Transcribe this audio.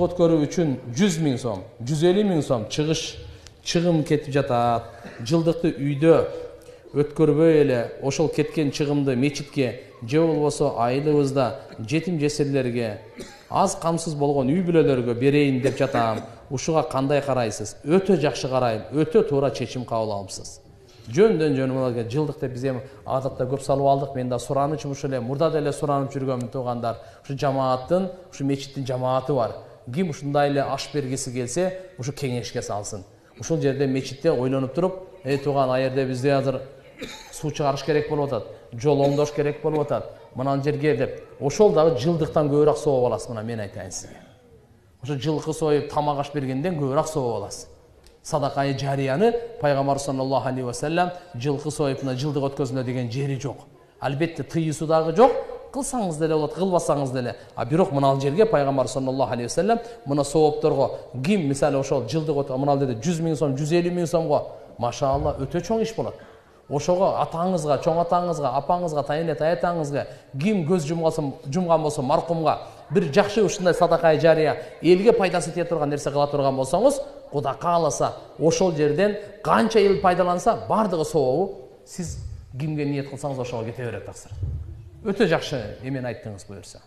өткөрүү үчүн 100 000 сом, 150 000 сом чыгым кетип жатат. Жылдыкты үйдө өткөрбөй эле ошол кеткен чыгымды мечитке же болбосо айылыбызда жетим жесирлерге, аз камсыз болгон үй бүлөлөргө берейин деп жатам. Ушуга кандай карайсыз? Өтө жакшы карайм, өтө туура чечим кабыл алыпсыз. Жөндөн мына жылдыкта биз эми адатта көп салып алдык. Мен да суранычым ушул эле, мурда деле суранып жүргөнмүн туугандар. Ушу жамааттын, ушу мечиттин жамааты бар. Ким ушундай эле аш бергиси келсе, ушу кеңешке салсын. Ушул жерде мечитте ойлонуп туруп, тууган, а жерде бизде азыр суу чыгарыш керек болуп атат, жол оңдош керек болуп атат. Мына жерге деп, ошол дагы жылдыктан көбүрөөк сооп аласыз. Мына мен айтайын сизге. Ошо жылкы союп тамак аш бергенден көбүрөөк сооп аласыз. Садакай жарияны пайгамбар саллаллаху алейхи ва саллям жылкы союп жылдык өткөзүнө деген жери жок. Албетте тыюусу дагы жок. Кылсаңыз деле болот, кылбасаңыз деле. А бирок мына жерге пайгамбар саллаллаху алейхи ва саллям мына соопторго ким мисалы ошол жылдык мына жерде 100 000 сом, 150 000 сомго машаалла өтө чоң иш болот. Ошого атаңызга, чоң атаңызга, апаңызга, тайыне таятаңызга ким көз жумган болсо маркумга бир жакшы ушундай садакай жария элге пайдасы тие турган нерсе кыла турган болсоңуз, Кудай кааласа, ошол жерден канча ел пайдаланса, бардыгы сообу сиз кимге ниет кылсаңыз ошого кете берет таксыр. Өтө жакшы эмен айттыңыз буюрса.